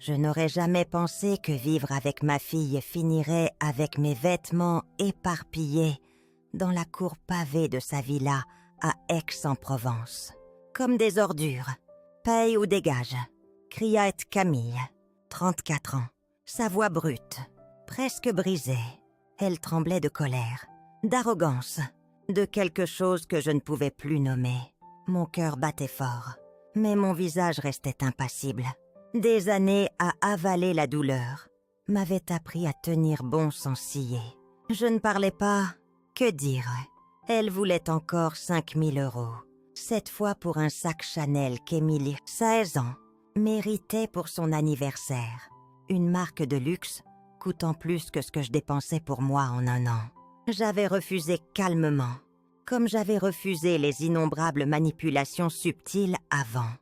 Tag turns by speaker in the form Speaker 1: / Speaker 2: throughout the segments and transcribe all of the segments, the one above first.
Speaker 1: Je n'aurais jamais pensé que vivre avec ma fille finirait avec mes vêtements éparpillés dans la cour pavée de sa villa à Aix-en-Provence. Comme des ordures. Paye ou dégage, criait Camille, 34 ans. Sa voix brute, presque brisée. Elle tremblait de colère, d'arrogance, de quelque chose que je ne pouvais plus nommer. Mon cœur battait fort, mais mon visage restait impassible. Des années à avaler la douleur m'avaient appris à tenir bon sans scier. Je ne parlais pas, que dire. Elle voulait encore 5 000 €, cette fois pour un sac Chanel qu'Émilie, 16 ans, méritait pour son anniversaire. Une marque de luxe coûtant plus que ce que je dépensais pour moi en un an. J'avais refusé calmement, comme j'avais refusé les innombrables manipulations subtiles avant.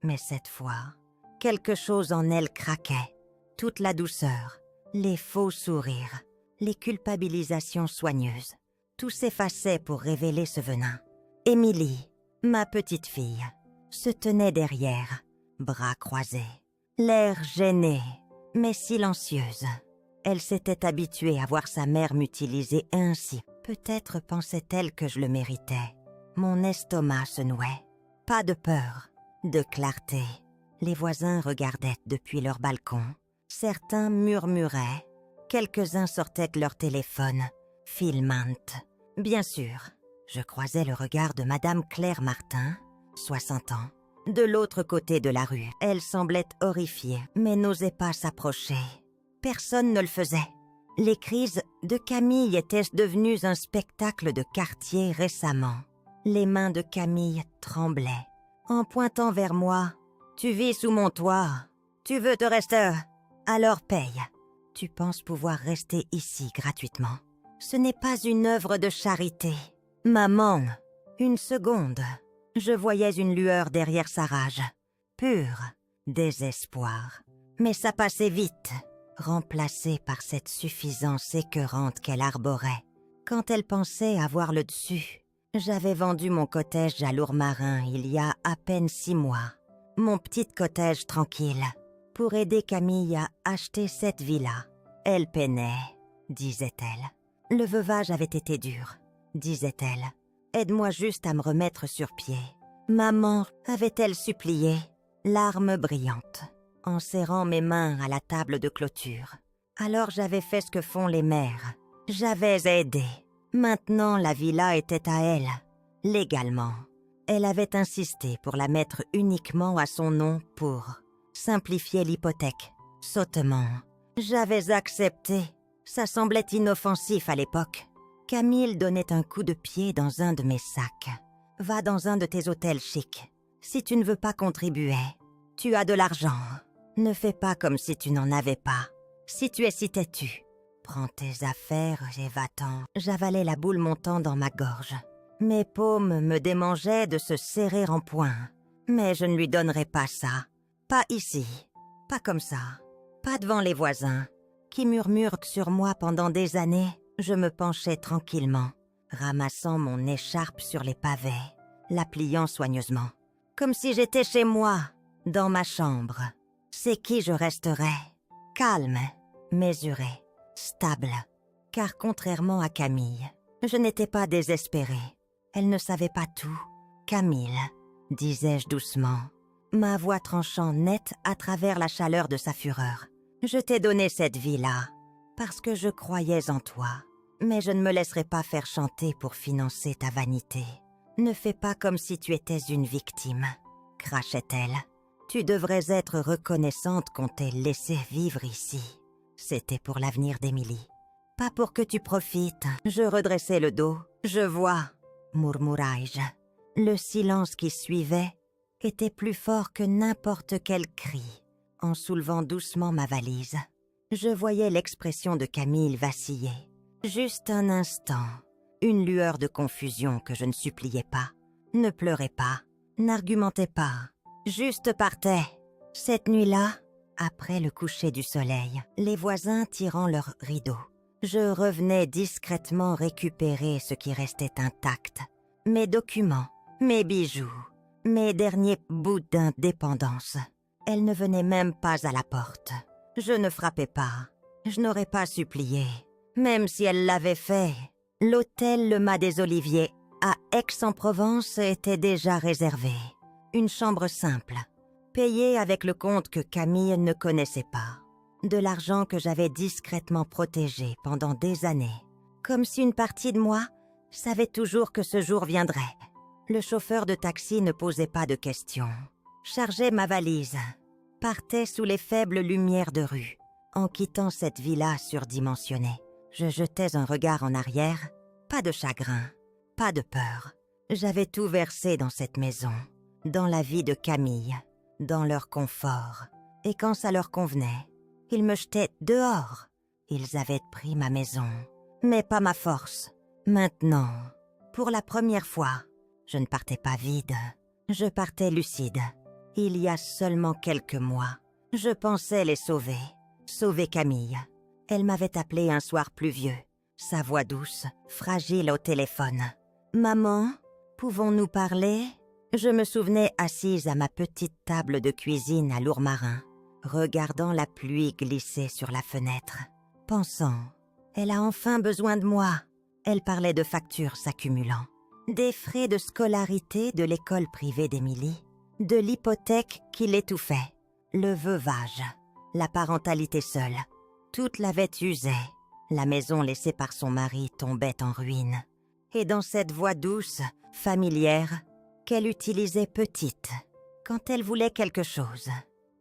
Speaker 1: Mais cette fois, quelque chose en elle craquait. Toute la douceur, les faux sourires, les culpabilisations soigneuses. Tout s'effaçait pour révéler ce venin. Émilie, ma petite fille, se tenait derrière, bras croisés, l'air gêné, mais silencieuse. Elle s'était habituée à voir sa mère m'utiliser ainsi. Peut-être pensait-elle que je le méritais. Mon estomac se nouait. Pas de peur, de clarté. Les voisins regardaient depuis leur balcon. Certains murmuraient. Quelques-uns sortaient de leur téléphone, filmant. Bien sûr, je croisais le regard de Madame Claire Martin, 60 ans. De l'autre côté de la rue, elle semblait horrifiée, mais n'osait pas s'approcher. Personne ne le faisait. Les crises de Camille étaient devenues un spectacle de quartier récemment. Les mains de Camille tremblaient. En pointant vers moi, « Tu vis sous mon toit. Tu veux te rester? Alors paye. Tu penses pouvoir rester ici gratuitement. Ce n'est pas une œuvre de charité. Maman, une seconde. » Je voyais une lueur derrière sa rage. Pur désespoir. Mais ça passait vite, remplacé par cette suffisance écœurante qu'elle arborait. Quand elle pensait avoir le dessus, j'avais vendu mon cottage à Lourmarin il y a à peine 6 mois. Mon petit cottage tranquille, pour aider Camille à acheter cette villa. Elle peinait, disait-elle. Le veuvage avait été dur, disait-elle. Aide-moi juste à me remettre sur pied. Maman, avait-elle supplié, larmes brillantes, en serrant mes mains à la table de clôture. Alors j'avais fait ce que font les mères. J'avais aidé. Maintenant la villa était à elle, légalement. Elle avait insisté pour la mettre uniquement à son nom pour simplifier l'hypothèque, sottement. J'avais accepté. Ça semblait inoffensif à l'époque. Camille donnait un coup de pied dans un de mes sacs. « Va dans un de tes hôtels chics. Si tu ne veux pas contribuer, tu as de l'argent. Ne fais pas comme si tu n'en avais pas. Si tu es si têtu, prends tes affaires et va-t'en. » J'avalais la boule montant dans ma gorge. Mes paumes me démangeaient de se serrer en poing. Mais je ne lui donnerai pas ça. Pas ici. Pas comme ça. Pas devant les voisins, qui murmurent sur moi pendant des années. Je me penchais tranquillement, ramassant mon écharpe sur les pavés, la pliant soigneusement. Comme si j'étais chez moi, dans ma chambre. C'est qui je resterais. Calme, mesuré, stable. Car contrairement à Camille, je n'étais pas désespérée. Elle ne savait pas tout. Camille, disais-je doucement, ma voix tranchant net à travers la chaleur de sa fureur. Je t'ai donné cette vie-là. Parce que je croyais en toi. Mais je ne me laisserai pas faire chanter pour financer ta vanité. Ne fais pas comme si tu étais une victime, crachait-elle. Tu devrais être reconnaissante qu'on t'ait laissé vivre ici. C'était pour l'avenir d'Émilie. Pas pour que tu profites. Je redressai le dos. Je vois, murmurai-je. Le silence qui suivait était plus fort que n'importe quel cri. En soulevant doucement ma valise, je voyais l'expression de Camille vaciller. Juste un instant, une lueur de confusion que je ne suppliais pas. Ne pleurez pas, n'argumentez pas, juste partez. Cette nuit-là, après le coucher du soleil, les voisins tirant leurs rideaux, je revenais discrètement récupérer ce qui restait intact. Mes documents, mes bijoux, mes derniers bouts d'indépendance. Elle ne venait même pas à la porte. Je ne frappais pas. Je n'aurais pas supplié. Même si elle l'avait fait, l'hôtel Le Mas des Oliviers à Aix-en-Provence était déjà réservé. Une chambre simple, payée avec le compte que Camille ne connaissait pas. De l'argent que j'avais discrètement protégé pendant des années. Comme si une partie de moi savait toujours que ce jour viendrait. Le chauffeur de taxi ne posait pas de questions. Chargeait ma valise. Partait sous les faibles lumières de rue. En quittant cette villa surdimensionnée, je jetais un regard en arrière. Pas de chagrin, pas de peur. J'avais tout versé dans cette maison, dans la vie de Camille, dans leur confort. Et quand ça leur convenait, ils me jetaient dehors. Ils avaient pris ma maison, mais pas ma force. Maintenant, pour la première fois, je ne partais pas vide. Je partais lucide. Il y a seulement quelques mois, je pensais les sauver. Sauver Camille. Elle m'avait appelé un soir pluvieux. Sa voix douce, fragile au téléphone. « Maman, pouvons-nous parler ?» Je me souvenais assise à ma petite table de cuisine à Lourmarin, regardant la pluie glisser sur la fenêtre, pensant « Elle a enfin besoin de moi !» Elle parlait de factures s'accumulant, des frais de scolarité de l'école privée d'Émilie, de l'hypothèque qui l'étouffait, le veuvage, la parentalité seule. Toute l'avait usée. La maison laissée par son mari tombait en ruine. Et dans cette voix douce, familière, qu'elle utilisait petite, quand elle voulait quelque chose,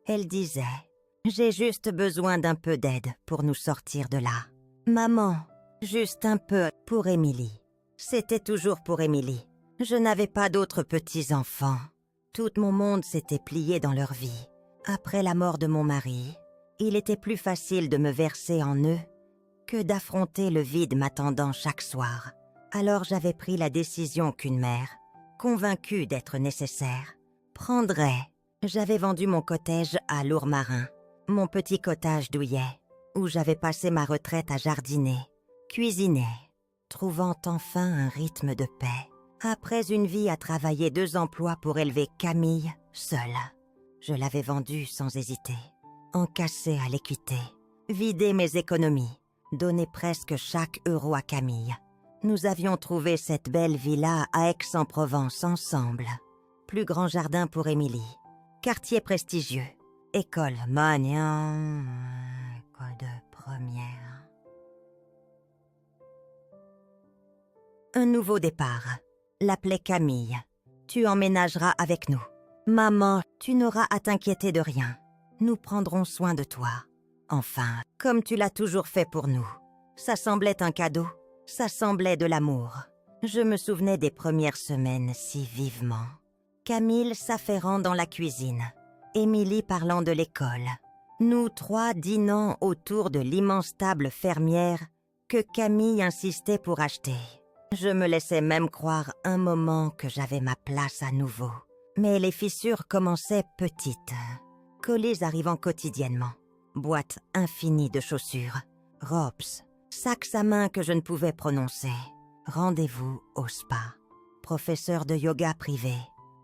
Speaker 1: elle disait « J'ai juste besoin d'un peu d'aide pour nous sortir de là. Maman, juste un peu pour Émilie. » C'était toujours pour Émilie. Je n'avais pas d'autres petits-enfants. Tout mon monde s'était plié dans leur vie. Après la mort de mon mari, il était plus facile de me verser en eux que d'affronter le vide m'attendant chaque soir. Alors j'avais pris la décision qu'une mère, convaincue d'être nécessaire, prendrait. J'avais vendu mon cottage à Lourmarin, mon petit cottage douillet, où j'avais passé ma retraite à jardiner, cuisiner, trouvant enfin un rythme de paix. Après une vie à travailler 2 emplois pour élever Camille seule, je l'avais vendue sans hésiter. Encaissé à l'équité, vider mes économies, donner presque chaque euro à Camille. Nous avions trouvé cette belle villa à Aix-en-Provence ensemble. Plus grand jardin pour Émilie, quartier prestigieux, école Magnan, école de première. Un nouveau départ, l'appelait Camille. Tu emménageras avec nous. Maman, tu n'auras à t'inquiéter de rien. Nous prendrons soin de toi. Enfin, comme tu l'as toujours fait pour nous. Ça semblait un cadeau, ça semblait de l'amour. Je me souvenais des premières semaines si vivement. Camille s'affairant dans la cuisine, Émilie parlant de l'école. Nous 3 dînant autour de l'immense table fermière que Camille insistait pour acheter. Je me laissais même croire un moment que j'avais ma place à nouveau. Mais les fissures commençaient petites. Colis arrivant quotidiennement, boîte infinie de chaussures, robes, sacs à main que je ne pouvais prononcer, rendez-vous au spa, professeur de yoga privé,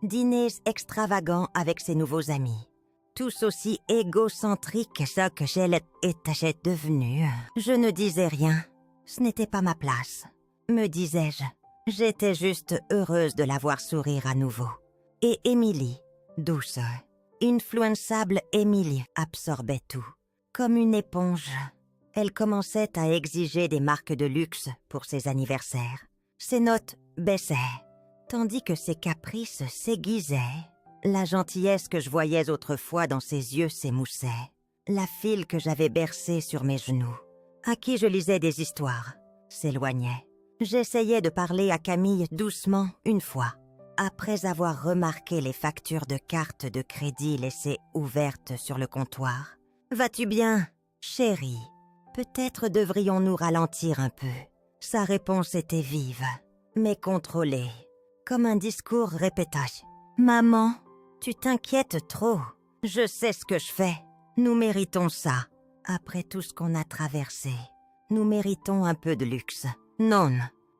Speaker 1: dîners extravagants avec ses nouveaux amis, tous aussi égocentriques que j'étais devenue. Je ne disais rien, ce n'était pas ma place, me disais-je. J'étais juste heureuse de la voir sourire à nouveau. Et Émilie, douce, influençable Émilie, absorbait tout. Comme une éponge, elle commençait à exiger des marques de luxe pour ses anniversaires. Ses notes baissaient, tandis que ses caprices s'aiguisaient. La gentillesse que je voyais autrefois dans ses yeux s'émoussait. La fille que j'avais bercée sur mes genoux, à qui je lisais des histoires, s'éloignait. J'essayais de parler à Camille doucement une fois, après avoir remarqué les factures de cartes de crédit laissées ouvertes sur le comptoir. « Vas-tu bien, chérie? Peut-être devrions-nous ralentir un peu. » Sa réponse était vive, mais contrôlée, comme un discours répété. « Maman, tu t'inquiètes trop. Je sais ce que je fais. Nous méritons ça. Après tout ce qu'on a traversé, nous méritons un peu de luxe. » Non,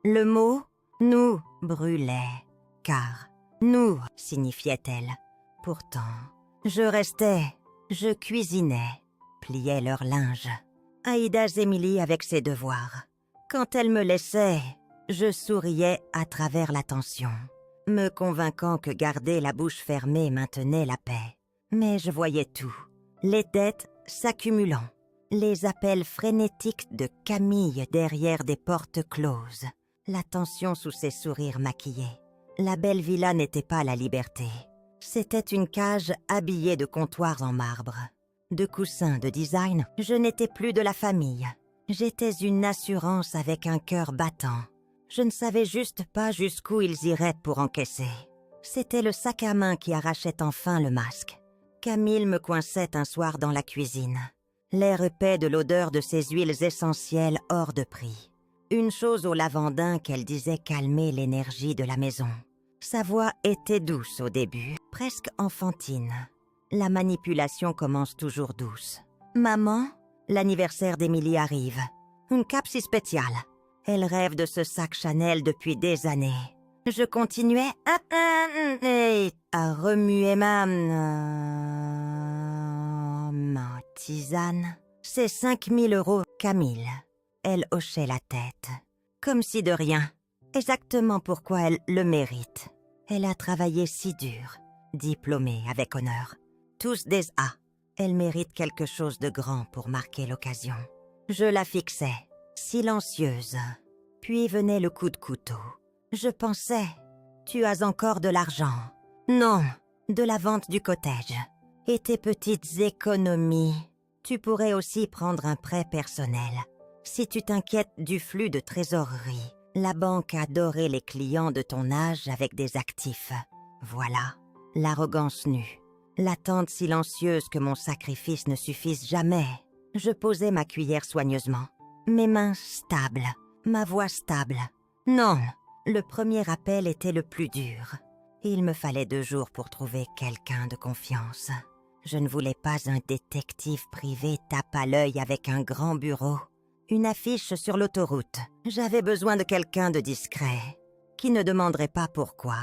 Speaker 1: le mot « nous » brûlait. Car « nous » signifiait-elle. Pourtant, Je restais, je cuisinais, pliais leur linge. Aïda Zemili avec ses devoirs. Quand elle me laissait, je souriais à travers la tension, me convainquant que garder la bouche fermée maintenait la paix. Mais je voyais tout, les dettes s'accumulant, les appels frénétiques de Camille derrière des portes closes, la tension sous ses sourires maquillés. La belle villa n'était pas la liberté. C'était une cage habillée de comptoirs en marbre, de coussins de design. Je n'étais plus de la famille. J'étais une assurance avec un cœur battant. Je ne savais juste pas jusqu'où ils iraient pour encaisser. C'était le sac à main qui arrachait enfin le masque. Camille me coinçait un soir dans la cuisine. L'air épais de l'odeur de ses huiles essentielles hors de prix. Une chose au lavandin qu'elle disait calmer l'énergie de la maison. Sa voix était douce au début, presque enfantine. La manipulation commence toujours douce. « Maman, l'anniversaire d'Émilie arrive. Une cape si spéciale. Elle rêve de ce sac Chanel depuis des années. » Je continuais à remuer ma tisane. « C'est 5 000 €, Camille. » Elle hochait la tête, comme si de rien. Exactement pourquoi elle le mérite. Elle a travaillé si dur, diplômée avec honneur. Tous des A. Elle mérite quelque chose de grand pour marquer l'occasion. Je la fixais, silencieuse. Puis venait le coup de couteau. Je pensais, tu as encore de l'argent. Non, de la vente du cottage. Et tes petites économies. Tu pourrais aussi prendre un prêt personnel. Si tu t'inquiètes du flux de trésorerie, la banque adorait les clients de ton âge avec des actifs. Voilà, l'arrogance nue. L'attente silencieuse que mon sacrifice ne suffise jamais. Je posais ma cuillère soigneusement. Mes mains stables, ma voix stable. Non, le premier appel était le plus dur. Il me fallait 2 jours pour trouver quelqu'un de confiance. Je ne voulais pas un détective privé tape à l'œil avec un grand bureau. Une affiche sur l'autoroute. J'avais besoin de quelqu'un de discret, qui ne demanderait pas pourquoi,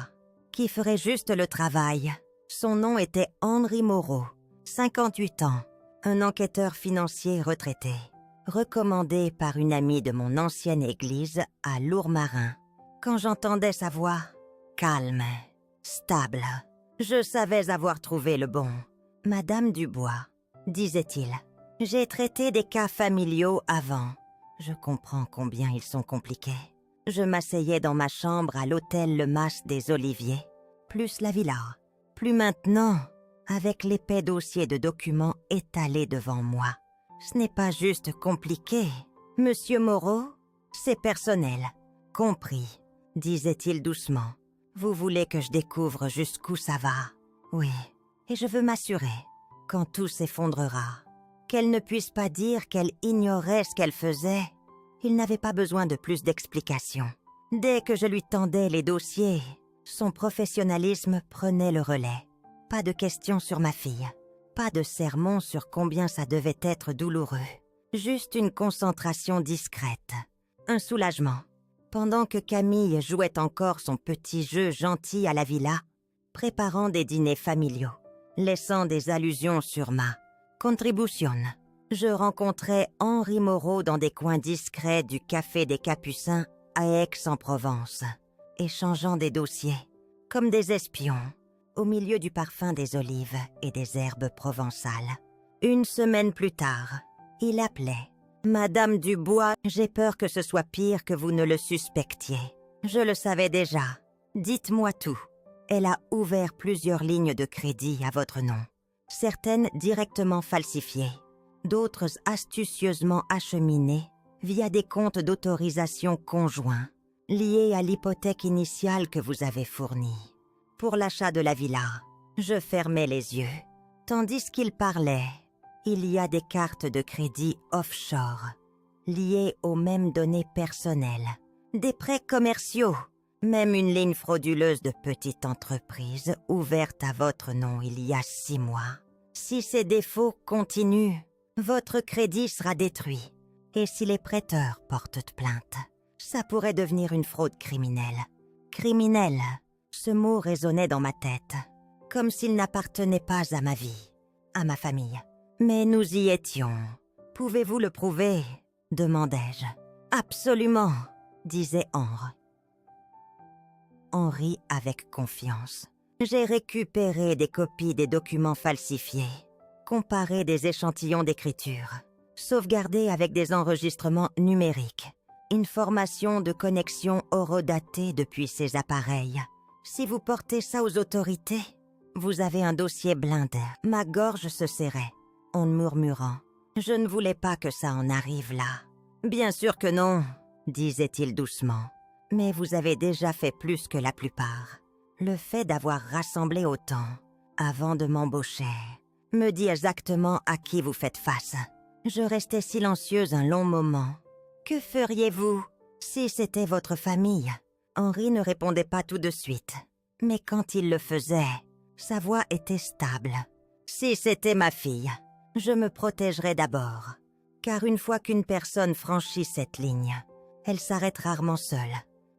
Speaker 1: qui ferait juste le travail. Son nom était Henri Moreau, 58 ans, un enquêteur financier retraité, recommandé par une amie de mon ancienne église à Lourmarin. Quand j'entendais sa voix, calme, stable, je savais avoir trouvé le bon. « Madame Dubois », disait-il. « J'ai traité des cas familiaux avant. Je comprends combien ils sont compliqués. » Je m'asseyais dans ma chambre à l'hôtel Le Mas des Oliviers, plus la villa, plus maintenant, avec l'épais dossier de documents étalé devant moi. Ce n'est pas juste compliqué. Monsieur Moreau, c'est personnel. Compris, disait-il doucement. Vous voulez que je découvre jusqu'où ça va? Oui, et je veux m'assurer, quand tout s'effondrera, qu'elle ne puisse pas dire qu'elle ignorait ce qu'elle faisait. Il n'avait pas besoin de plus d'explications. Dès que je lui tendais les dossiers, son professionnalisme prenait le relais. Pas de questions sur ma fille, pas de sermons sur combien ça devait être douloureux. Juste une concentration discrète, un soulagement. Pendant que Camille jouait encore son petit jeu gentil à la villa, préparant des dîners familiaux, laissant des allusions sur ma contribution. Je rencontrais Henri Moreau dans des coins discrets du Café des Capucins à Aix-en-Provence, échangeant des dossiers, comme des espions, au milieu du parfum des olives et des herbes provençales. 1 semaine plus tard, il appelait. « Madame Dubois, j'ai peur que ce soit pire que vous ne le suspectiez. Je le savais déjà. Dites-moi tout. » Elle a ouvert plusieurs lignes de crédit à votre nom. Certaines directement falsifiées, d'autres astucieusement acheminées via des comptes d'autorisation conjoints, liés à l'hypothèque initiale que vous avez fournie. Pour l'achat de la villa, je fermais les yeux. Tandis qu'il parlait, il y a des cartes de crédit offshore, liées aux mêmes données personnelles, des prêts commerciaux, même une ligne frauduleuse de petite entreprise ouverte à votre nom il y a 6 mois. Si ces défauts continuent, votre crédit sera détruit. Et si les prêteurs portent plainte, ça pourrait devenir une fraude criminelle. Criminelle, ce mot résonnait dans ma tête. comme s'il n'appartenait pas à ma vie, à ma famille. Mais nous y étions. Pouvez-vous le prouver ? Demandai-je. Absolument, disait Henri. Henri avec confiance. J'ai récupéré des copies des documents falsifiés, comparé des échantillons d'écriture, sauvegardé avec des enregistrements numériques, une formation de connexion horodatée depuis ces appareils. Si vous portez ça aux autorités, vous avez un dossier blindé. Ma gorge se serrait, en murmurant. Je ne voulais pas que ça en arrive là. Bien sûr que non, disait-il doucement. Mais vous avez déjà fait plus que la plupart. Le fait d'avoir rassemblé autant, avant de m'embaucher, me dit exactement à qui vous faites face. Je restais silencieuse un long moment. Que feriez-vous si c'était votre famille ? Henri ne répondait pas tout de suite. Mais quand il le faisait, sa voix était stable. Si c'était ma fille, je me protégerais d'abord. Car une fois qu'une personne franchit cette ligne, elle s'arrête rarement seule.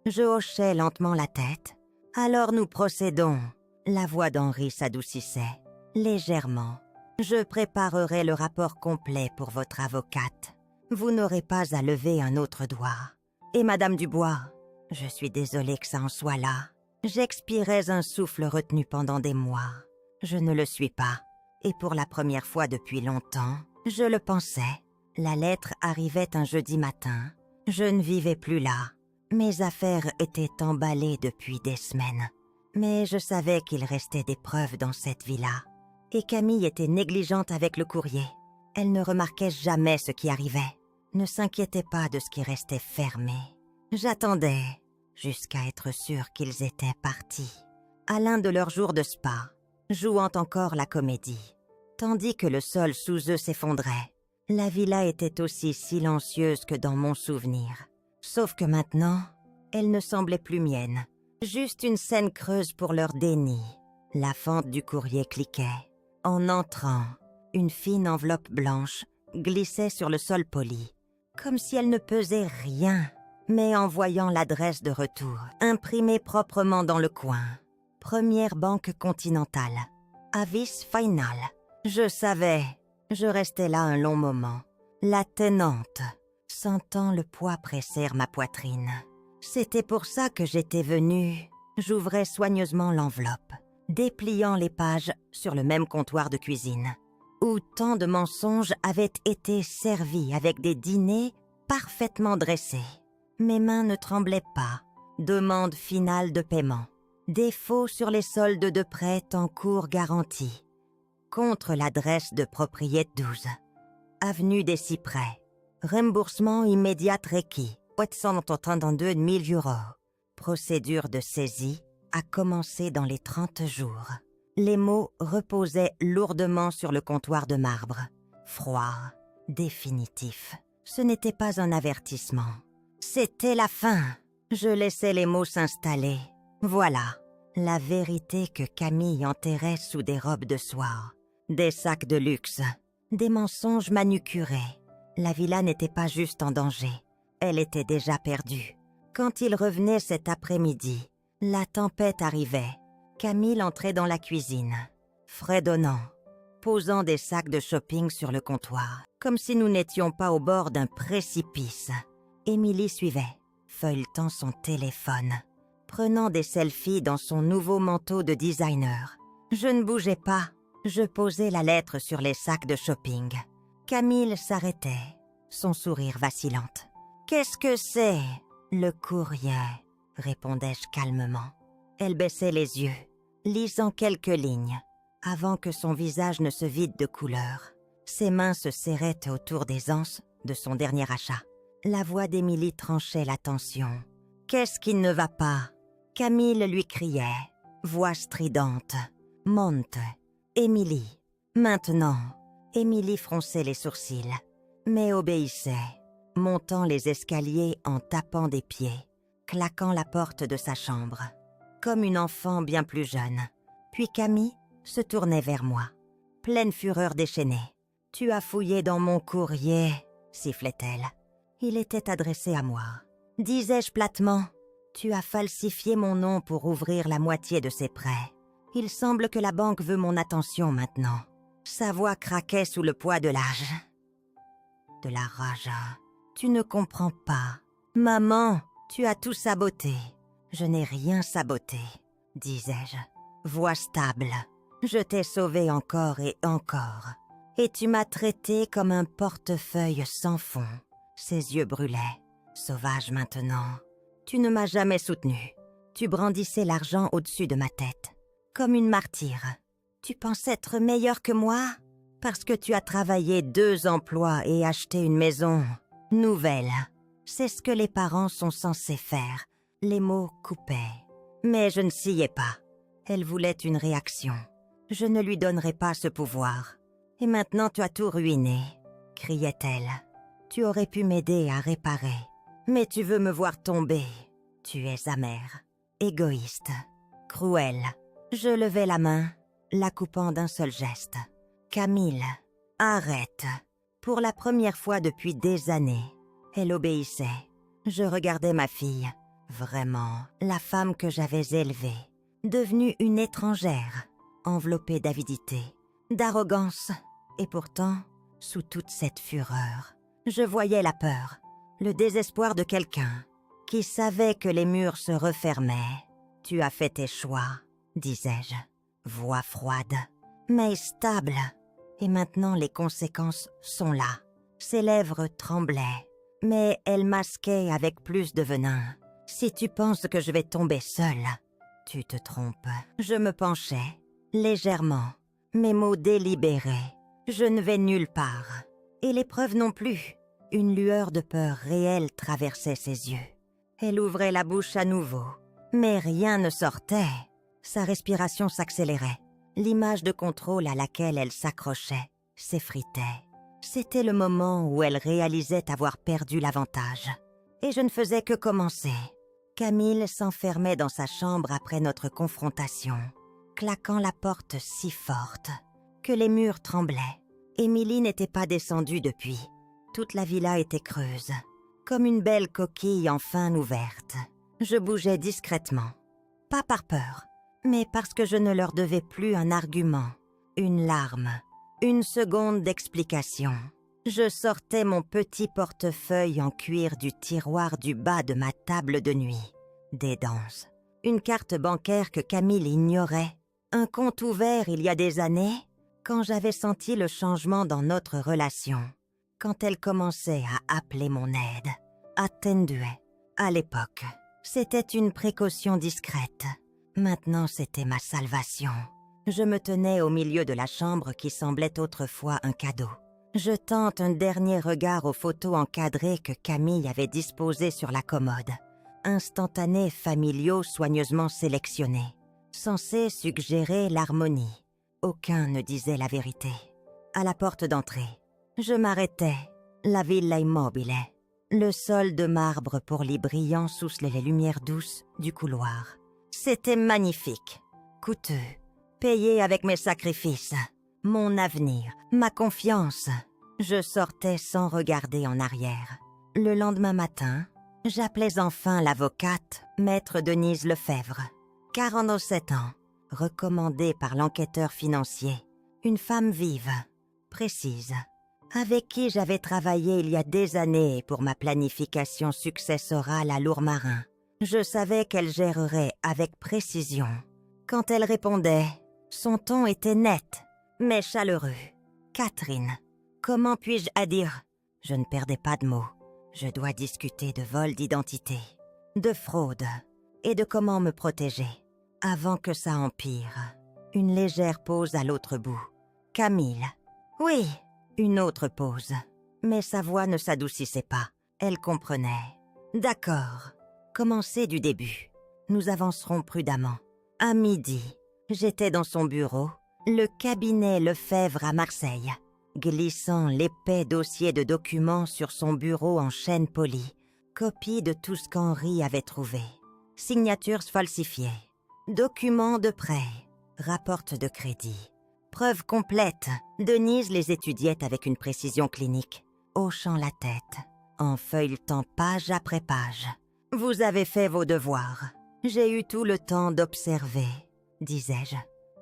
Speaker 1: Je hochais lentement la tête. Alors nous procédons. La voix d'Henri s'adoucissait, légèrement. Je préparerai le rapport complet pour votre avocate. Vous n'aurez pas à lever un autre doigt. Et Madame Dubois, je suis désolée que ça en soit là. J'expirais un souffle retenu pendant des mois. Je ne le suis pas. Et pour la première fois depuis longtemps, je le pensais. La lettre arrivait un jeudi matin. Je ne vivais plus là. Mes affaires étaient emballées depuis des semaines. Mais je savais qu'il restait des preuves dans cette villa. Et Camille était négligente avec le courrier. Elle ne remarquait jamais ce qui arrivait. Ne s'inquiétait pas de ce qui restait fermé. J'attendais, jusqu'à être sûre qu'ils étaient partis, à l'un de leurs jours de spa, jouant encore la comédie. Tandis que le sol sous eux s'effondrait, la villa était aussi silencieuse que dans mon souvenir. Sauf que maintenant, elle ne semblait plus mienne. Juste une scène creuse pour leur déni. La fente du courrier cliquait. En entrant, une fine enveloppe blanche glissait sur le sol poli, comme si elle ne pesait rien. Mais en voyant l'adresse de retour, imprimée proprement dans le coin, Première Banque Continentale, avis final. Je savais. Je restais là un long moment, la tenante, sentant le poids presser ma poitrine. C'était pour ça que j'étais venue. J'ouvrais soigneusement l'enveloppe, dépliant les pages sur le même comptoir de cuisine, où tant de mensonges avaient été servis avec des dîners parfaitement dressés. Mes mains ne tremblaient pas. Demande finale de paiement. Défaut sur les soldes de prêt en cours garantie. Contre l'adresse de propriété 12. Avenue des Cyprès. Remboursement immédiat requis. 832 000 €. Procédure de saisie a commencé dans les 30 jours. Les mots reposaient lourdement sur le comptoir de marbre. Froid, définitif. Ce n'était pas un avertissement. C'était la fin. Je laissais les mots s'installer. Voilà, la vérité que Camille enterrait sous des robes de soie. Des sacs de luxe, des mensonges manucurés. La villa n'était pas juste en danger. Elle était déjà perdue. Quand il revenait cet après-midi, la tempête arrivait. Camille entrait dans la cuisine, fredonnant, posant des sacs de shopping sur le comptoir, comme si nous n'étions pas au bord d'un précipice. Émilie suivait, feuilletant son téléphone, prenant des selfies dans son nouveau manteau de designer. Je ne bougeais pas. Je posais la lettre sur les sacs de shopping. Camille s'arrêtait, son sourire vacillante. « Qu'est-ce que c'est ? » ?»« Le courrier, » répondais-je calmement. Elle baissait les yeux, lisant quelques lignes, avant que son visage ne se vide de couleur. Ses mains se serraient autour des anses de son dernier achat. La voix d'Émilie tranchait la tension. « Qu'est-ce qui ne va pas ?» Camille lui criait, voix stridente. « Monte !» Émilie. Maintenant. Émilie fronçait les sourcils, mais obéissait, montant les escaliers en tapant des pieds, claquant la porte de sa chambre, comme une enfant bien plus jeune. Puis Camille se tournait vers moi, pleine fureur déchaînée. « Tu as fouillé dans mon courrier » sifflait-elle. Il était adressé à moi. Disais-je platement, « Tu as falsifié mon nom pour ouvrir la moitié de ces prêts. Il semble que la banque veut mon attention maintenant. Sa voix craquait sous le poids de l'âge. De la rage. Tu ne comprends pas. Maman, tu as tout saboté. Je n'ai rien saboté, disais-je. Voix stable. Je t'ai sauvé encore et encore. Et tu m'as traité comme un portefeuille sans fond. Ses yeux brûlaient. Sauvage maintenant. Tu ne m'as jamais soutenu. Tu brandissais l'argent au-dessus de ma tête. Comme une martyre. Tu penses être meilleur que moi? Parce que tu as travaillé 2 emplois et acheté une maison nouvelle. C'est ce que les parents sont censés faire. Les mots coupaient. Mais je ne sciais pas. Elle voulait une réaction. Je ne lui donnerai pas ce pouvoir. Et maintenant tu as tout ruiné, criait-elle. Tu aurais pu m'aider à réparer. Mais tu veux me voir tomber. Tu es amère, égoïste, cruelle. Je levai la main, la coupant d'un seul geste. Camille, arrête. Pour la première fois depuis des années, elle obéissait. Je regardais ma fille, vraiment, la femme que j'avais élevée, devenue une étrangère, enveloppée d'avidité, d'arrogance. Et pourtant, sous toute cette fureur, je voyais la peur, le désespoir de quelqu'un qui savait que les murs se refermaient. Tu as fait tes choix, disais-je, voix froide, mais stable. Et maintenant les conséquences sont là. Ses lèvres tremblaient, mais elles masquaient avec plus de venin. Si tu penses que je vais tomber seule, tu te trompes. Je me penchais, légèrement, mes mots délibérés. Je ne vais nulle part. Et les preuves non plus. Une lueur de peur réelle traversait ses yeux. Elle ouvrait la bouche à nouveau, mais rien ne sortait. Sa respiration s'accélérait. L'image de contrôle à laquelle elle s'accrochait s'effritait. C'était le moment où elle réalisait avoir perdu l'avantage. Et je ne faisais que commencer. Camille s'enfermait dans sa chambre après notre confrontation, claquant la porte si forte que les murs tremblaient. Émilie n'était pas descendue depuis. Toute la villa était creuse, comme une belle coquille enfin ouverte. Je bougeais discrètement, pas par peur, mais parce que je ne leur devais plus un argument, une larme, une seconde d'explication. Je sortais mon petit portefeuille en cuir du tiroir du bas de ma table de nuit. Des danses, une carte bancaire que Camille ignorait, un compte ouvert il y a des années, quand j'avais senti le changement dans notre relation, quand elle commençait à appeler mon aide, attendue. À l'époque, c'était une précaution discrète. Maintenant, c'était ma salvation. Je me tenais au milieu de la chambre qui semblait autrefois un cadeau, jetant un dernier regard aux photos encadrées que Camille avait disposées sur la commode. Instantanés familiaux soigneusement sélectionnés, censés suggérer l'harmonie. Aucun ne disait la vérité. À la porte d'entrée, je m'arrêtais. La Villa Immobile, le sol de marbre pourli brillant sous les lumières douces du couloir. C'était magnifique, coûteux, payé avec mes sacrifices, mon avenir, ma confiance. Je sortais sans regarder en arrière. Le lendemain matin, j'appelais enfin l'avocate, maître Denise Lefebvre, 47 ans, recommandée par l'enquêteur financier. Une femme vive, précise, avec qui j'avais travaillé il y a des années pour ma planification successorale à Lourmarin. Je savais qu'elle gérerait avec précision. Quand elle répondait, son ton était net, mais chaleureux. « Catherine, comment puis-je dire ?» Je ne perdais pas de mots. Je dois discuter de vol d'identité, de fraude et de comment me protéger. Avant que ça empire. Une légère pause à l'autre bout. « Camille. »« Oui. » Une autre pause. Mais sa voix ne s'adoucissait pas. Elle comprenait. « D'accord. Commencez du début. Nous avancerons prudemment. » À midi, j'étais dans son bureau, le cabinet Lefebvre à Marseille, glissant l'épais dossier de documents sur son bureau en chêne poli, copie de tout ce qu'Henri avait trouvé. Signatures falsifiées, documents de prêt, rapports de crédit, preuves complètes. Denise les étudiait avec une précision clinique, hochant la tête, en feuilletant page après page. « Vous avez fait vos devoirs. J'ai eu tout le temps d'observer, disais-je.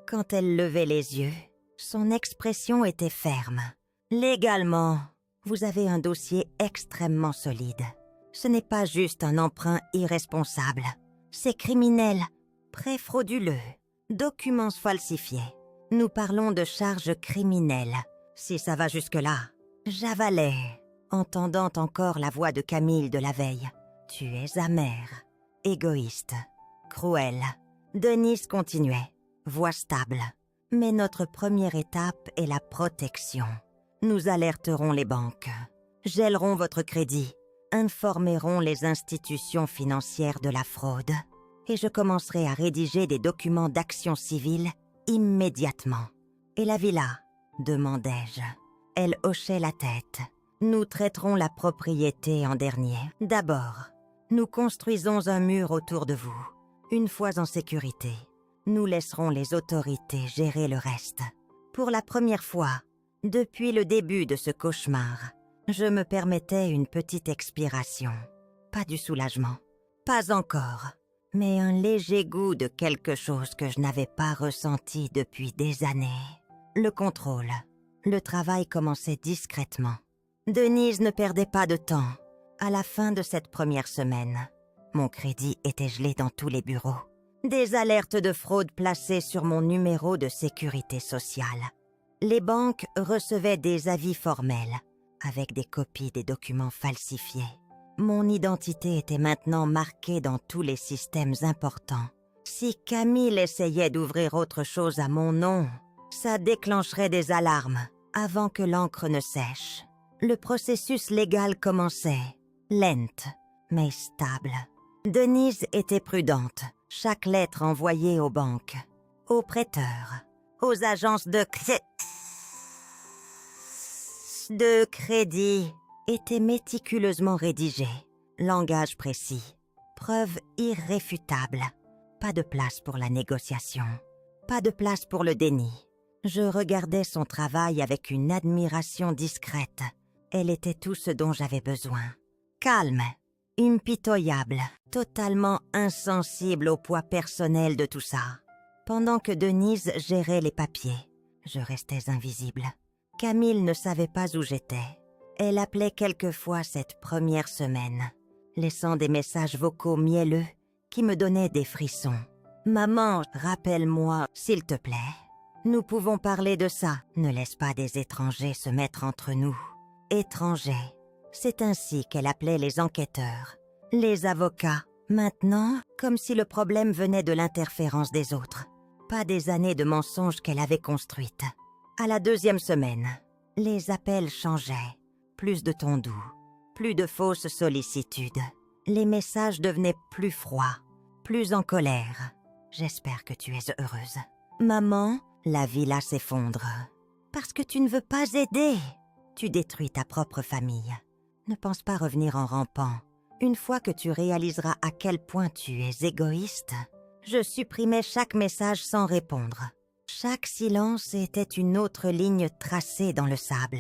Speaker 1: Quand elle levait les yeux, son expression était ferme. Légalement, vous avez un dossier extrêmement solide. Ce n'est pas juste un emprunt irresponsable. C'est criminel, prêt frauduleux, documents falsifiés. Nous parlons de charges criminelles. Si ça va jusque-là, j'avalais, entendant encore la voix de Camille de la veille. Tu es amère, égoïste, cruel. Denise continuait, voix stable. Mais notre première étape est la protection. Nous alerterons les banques, gèlerons votre crédit, informerons les institutions financières de la fraude et je commencerai à rédiger des documents d'action civile immédiatement. Et la villa, demandai-je. Elle hochait la tête. Nous traiterons la propriété en dernier. D'abord, nous construisons un mur autour de vous. Une fois en sécurité, nous laisserons les autorités gérer le reste. Pour la première fois, depuis le début de ce cauchemar, je me permettais une petite expiration. Pas du soulagement, pas encore, mais un léger goût de quelque chose que je n'avais pas ressenti depuis des années. Le contrôle. Le travail commençait discrètement. Denise ne perdait pas de temps. À la fin de cette première semaine, mon crédit était gelé dans tous les bureaux. Des alertes de fraude placées sur mon numéro de sécurité sociale. Les banques recevaient des avis formels, avec des copies des documents falsifiés. Mon identité était maintenant marquée dans tous les systèmes importants. Si Camille essayait d'ouvrir autre chose à mon nom, ça déclencherait des alarmes avant que l'encre ne sèche. Le processus légal commençait, lente, mais stable. Denise était prudente. Chaque lettre envoyée aux banques, aux prêteurs, aux agences de crédit était méticuleusement rédigée. Langage précis, preuve irréfutable. Pas de place pour la négociation, pas de place pour le déni. Je regardais son travail avec une admiration discrète. Elle était tout ce dont j'avais besoin. Calme, impitoyable, totalement insensible au poids personnel de tout ça. Pendant que Denise gérait les papiers, je restais invisible. Camille ne savait pas où j'étais. Elle appelait quelquefois cette première semaine, laissant des messages vocaux mielleux qui me donnaient des frissons. « Maman, rappelle-moi, s'il te plaît. Nous pouvons parler de ça. Ne laisse pas des étrangers se mettre entre nous. » Étrangers. C'est ainsi qu'elle appelait les enquêteurs, les avocats. Maintenant, comme si le problème venait de l'interférence des autres. Pas des années de mensonges qu'elle avait construites. À la deuxième semaine, les appels changeaient. Plus de ton doux, plus de fausses sollicitudes. Les messages devenaient plus froids, plus en colère. J'espère que tu es heureuse. Maman, la villa s'effondre. Parce que tu ne veux pas aider. Tu détruis ta propre famille. Ne pense pas revenir en rampant. Une fois que tu réaliseras à quel point tu es égoïste, je supprimais chaque message sans répondre. Chaque silence était une autre ligne tracée dans le sable.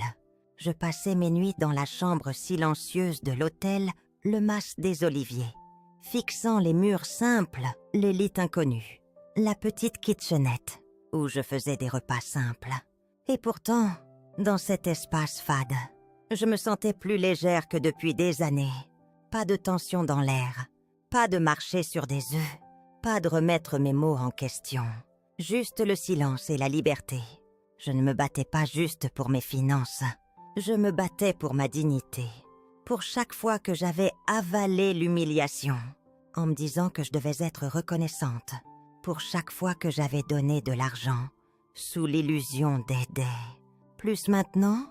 Speaker 1: Je passais mes nuits dans la chambre silencieuse de l'hôtel Le Mas des Oliviers, fixant les murs simples, les lits inconnus, la petite kitchenette où je faisais des repas simples. Et pourtant, dans cet espace fade, je me sentais plus légère que depuis des années. Pas de tension dans l'air, pas de marcher sur des œufs, pas de remettre mes mots en question. Juste le silence et la liberté. Je ne me battais pas juste pour mes finances. Je me battais pour ma dignité. Pour chaque fois que j'avais avalé l'humiliation, en me disant que je devais être reconnaissante. Pour chaque fois que j'avais donné de l'argent, sous l'illusion d'aider. Plus maintenant,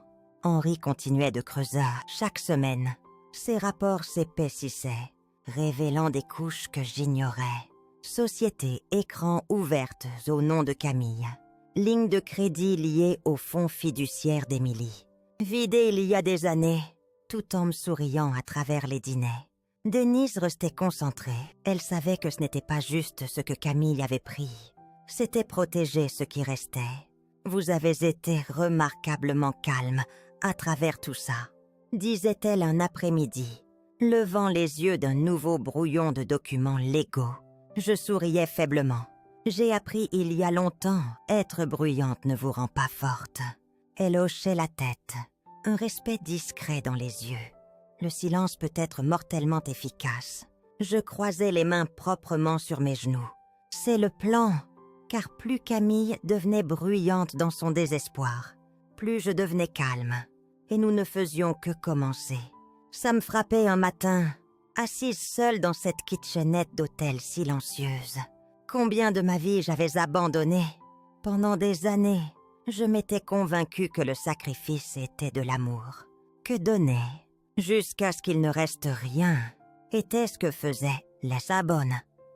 Speaker 1: Henri continuait de creuser chaque semaine. Ses rapports s'épaississaient, révélant des couches que j'ignorais. Société écran ouverte au nom de Camille. Ligne de crédit liée au fonds fiduciaire d'Émilie. Vidée il y a des années, tout en me souriant à travers les dîners. Denise restait concentrée. Elle savait que ce n'était pas juste ce que Camille avait pris. C'était protéger ce qui restait. Vous avez été remarquablement calme à travers tout ça, disait-elle un après-midi, levant les yeux d'un nouveau brouillon de documents légaux. Je souriais faiblement. J'ai appris il y a longtemps, être bruyante ne vous rend pas forte. » Elle hochait la tête, un respect discret dans les yeux. Le silence peut être mortellement efficace. Je croisais les mains proprement sur mes genoux. C'est le plan, car plus Camille devenait bruyante dans son désespoir, plus je devenais calme, et nous ne faisions que commencer. Ça me frappait un matin, assise seule dans cette kitchenette d'hôtel silencieuse. Combien de ma vie j'avais abandonné. Pendant des années, je m'étais convaincue que le sacrifice était de l'amour. Que donner, jusqu'à ce qu'il ne reste rien, était ce que faisait les Sabonnes.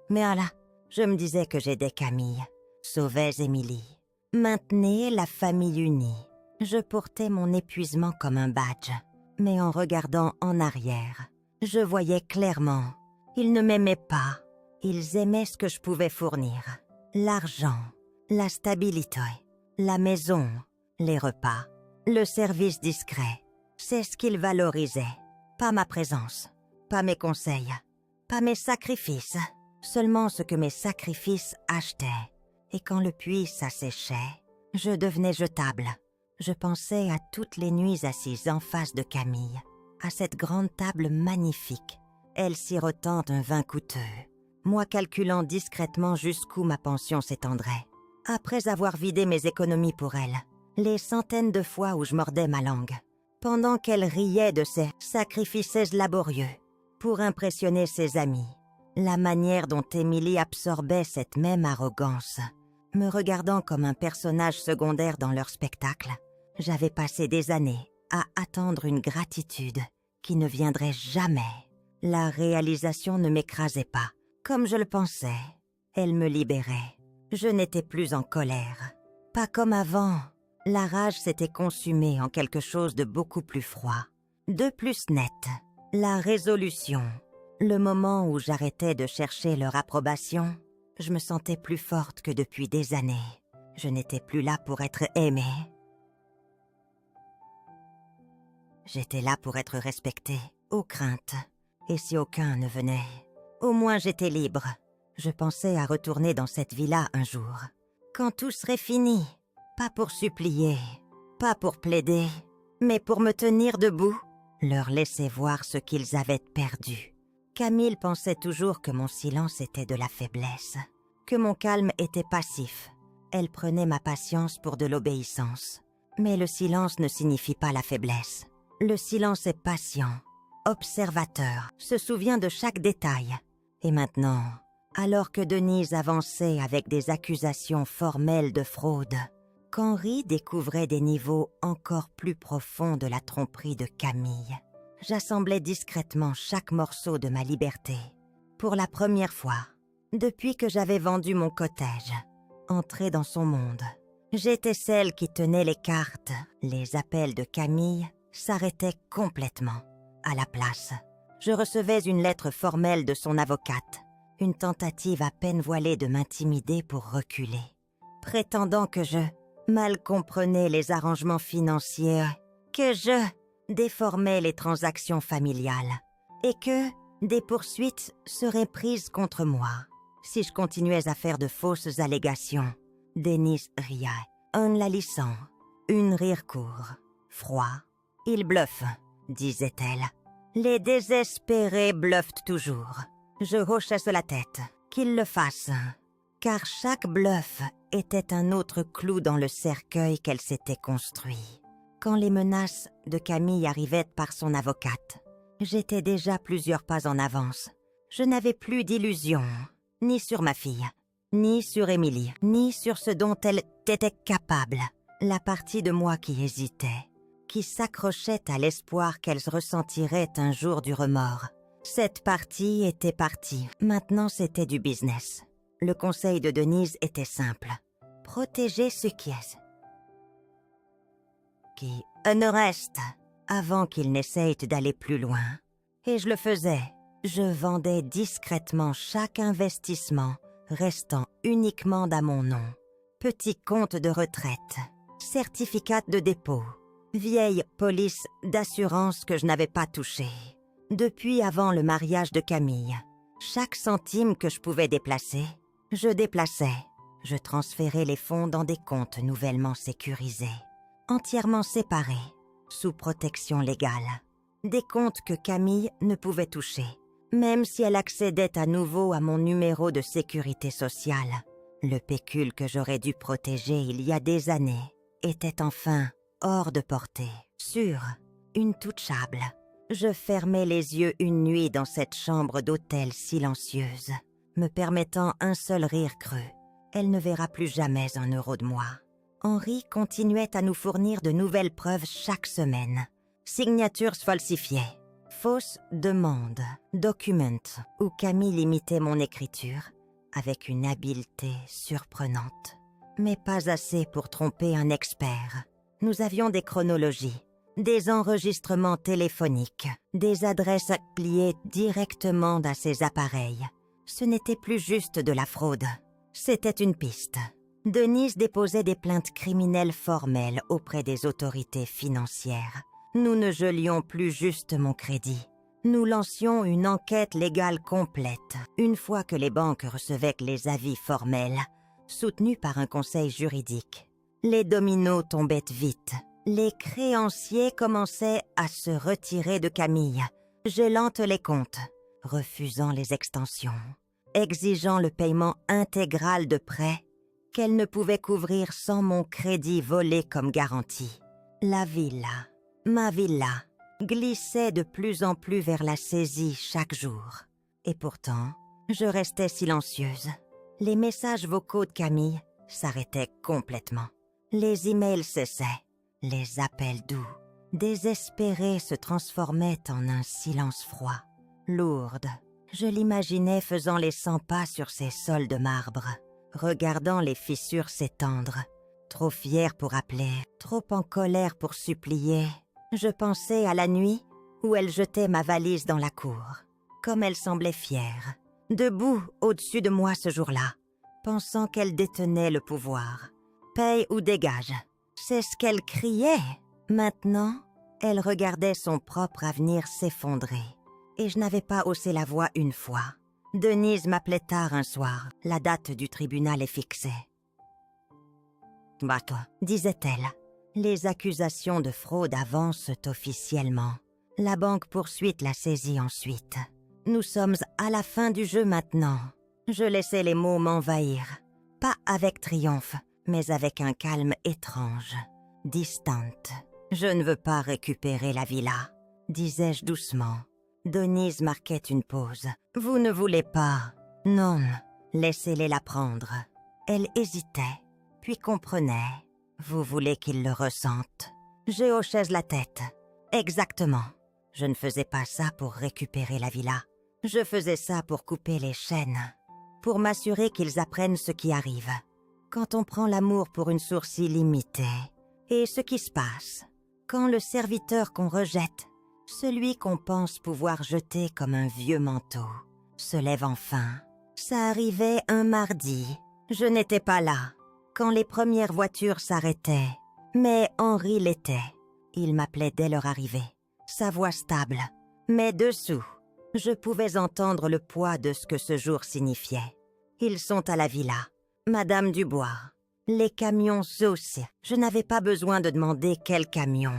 Speaker 1: Mais voilà, je me disais que j'aidais Camille, sauvais Émilie, maintenais la famille unie. Je portais mon épuisement comme un badge, mais en regardant en arrière, je voyais clairement, ils ne m'aimaient pas, ils aimaient ce que je pouvais fournir. L'argent, la stabilité, la maison, les repas, le service discret, c'est ce qu'ils valorisaient. Pas ma présence, pas mes conseils, pas mes sacrifices, seulement ce que mes sacrifices achetaient. Et quand le puits s'asséchait, je devenais jetable. Je pensais à toutes les nuits assises en face de Camille, à cette grande table magnifique, elle sirotant un vin coûteux, moi calculant discrètement jusqu'où ma pension s'étendrait. Après avoir vidé mes économies pour elle, les centaines de fois où je mordais ma langue, pendant qu'elle riait de ses sacrifices laborieux pour impressionner ses amis, la manière dont Émilie absorbait cette même arrogance, me regardant comme un personnage secondaire dans leur spectacle, j'avais passé des années à attendre une gratitude qui ne viendrait jamais. La réalisation ne m'écrasait pas, comme je le pensais. Elle me libérait. Je n'étais plus en colère. Pas comme avant. La rage s'était consumée en quelque chose de beaucoup plus froid, de plus net. La résolution. Le moment où j'arrêtais de chercher leur approbation, je me sentais plus forte que depuis des années. Je n'étais plus là pour être aimée. J'étais là pour être respectée, aux craintes. Et si aucun ne venait, au moins j'étais libre. Je pensais à retourner dans cette villa un jour, quand tout serait fini. Pas pour supplier, pas pour plaider, mais pour me tenir debout, leur laisser voir ce qu'ils avaient perdu. Camille pensait toujours que mon silence était de la faiblesse, que mon calme était passif. Elle prenait ma patience pour de l'obéissance. Mais le silence ne signifie pas la faiblesse. Le silence est patient, observateur, se souvient de chaque détail. Et maintenant, alors que Denise avançait avec des accusations formelles de fraude, qu'Henri découvrait des niveaux encore plus profonds de la tromperie de Camille, j'assemblais discrètement chaque morceau de ma liberté. Pour la première fois, depuis que j'avais vendu mon cottage, entré dans son monde, j'étais celle qui tenait les cartes. Les appels de Camille s'arrêtaient complètement. À la place, je recevais une lettre formelle de son avocate, une tentative à peine voilée de m'intimider pour reculer, prétendant que je mal comprenais les arrangements financiers, que je déformais les transactions familiales et que des poursuites seraient prises contre moi si je continuais à faire de fausses allégations. Denise riait, en la lissant, une rire court, froid. « Il bluffe », disait-elle. « Les désespérés bluffent toujours. » Je hochais la tête. Qu'il le fasse, car chaque bluff était un autre clou dans le cercueil qu'elle s'était construit. Quand les menaces de Camille arrivaient par son avocate, j'étais déjà plusieurs pas en avance. Je n'avais plus d'illusions, ni sur ma fille, ni sur Émilie, ni sur ce dont elle était capable. La partie de moi qui hésitait, qui s'accrochait à l'espoir qu'elle ressentirait un jour du remords. Cette partie était partie. Maintenant, c'était du business. Le conseil de Denise était simple. Protéger ce qui ne reste avant qu'il n'essaye d'aller plus loin. Et je le faisais. Je vendais discrètement chaque investissement, restant uniquement à mon nom. Petit compte de retraite, certificat de dépôt, vieille police d'assurance que je n'avais pas touchée. Depuis avant le mariage de Camille, chaque centime que je pouvais déplacer, je déplaçais. Je transférais les fonds dans des comptes nouvellement sécurisés, entièrement séparés, sous protection légale. Des comptes que Camille ne pouvait toucher, même si elle accédait à nouveau à mon numéro de sécurité sociale. Le pécule que j'aurais dû protéger il y a des années était enfin hors de portée, sûr, intouchable. Je fermais les yeux une nuit dans cette chambre d'hôtel silencieuse, me permettant un seul rire creux. Elle ne verra plus jamais un euro de moi. Henri continuait à nous fournir de nouvelles preuves chaque semaine. Signatures falsifiées, fausses demandes, documents, où Camille imitait mon écriture avec une habileté surprenante. Mais pas assez pour tromper un expert. Nous avions des chronologies, des enregistrements téléphoniques, des adresses pliées directement à ces appareils. Ce n'était plus juste de la fraude, c'était une piste. Denise déposait des plaintes criminelles formelles auprès des autorités financières. Nous ne gelions plus juste mon crédit. Nous lancions une enquête légale complète, une fois que les banques recevaient les avis formels, soutenus par un conseil juridique. Les dominos tombaient vite. Les créanciers commençaient à se retirer de Camille, gelant les comptes, refusant les extensions, exigeant le paiement intégral de prêts qu'elle ne pouvait couvrir sans mon crédit volé comme garantie. La villa, ma villa, glissait de plus en plus vers la saisie chaque jour. Et pourtant, je restais silencieuse. Les messages vocaux de Camille s'arrêtaient complètement. Les emails cessaient. Les appels doux, désespérés, se transformaient en un silence froid. Lourde, je l'imaginais faisant les 100 pas sur ses sols de marbre, regardant les fissures s'étendre. Trop fière pour appeler, trop en colère pour supplier, je pensais à la nuit où elle jetait ma valise dans la cour, comme elle semblait fière, debout au-dessus de moi ce jour-là, pensant qu'elle détenait le pouvoir. Paye ou dégage, c'est ce qu'elle criait. Maintenant, elle regardait son propre avenir s'effondrer, et je n'avais pas haussé la voix une fois. Denise m'appelait tard un soir, la date du tribunal est fixée. « Bah toi », disait-elle. Les accusations de fraude avancent officiellement. La banque poursuit la saisie ensuite. Nous sommes à la fin du jeu maintenant. Je laissais les mots m'envahir. Pas avec triomphe, mais avec un calme étrange, distante. « Je ne veux pas récupérer la villa », disais-je doucement. Denise marquait une pause. « Vous ne voulez pas ?»« Non, laissez-les la prendre. » Elle hésitait, puis comprenait. « Vous voulez qu'ils le ressentent ?» Je hochais la tête. « Exactement. Je ne faisais pas ça pour récupérer la villa. Je faisais ça pour couper les chaînes, pour m'assurer qu'ils apprennent ce qui arrive. Quand on prend l'amour pour une source illimitée, et ce qui se passe, quand le serviteur qu'on rejette, celui qu'on pense pouvoir jeter comme un vieux manteau, se lève enfin. Ça arrivait un mardi. Je n'étais pas là, quand les premières voitures s'arrêtaient, mais Henri l'était. Il m'appelait dès leur arrivée, sa voix stable, mais dessous. Je pouvais entendre le poids de ce que ce jour signifiait. Ils sont à la villa, Madame Dubois. Les camions aussi. Je n'avais pas besoin de demander quel camion.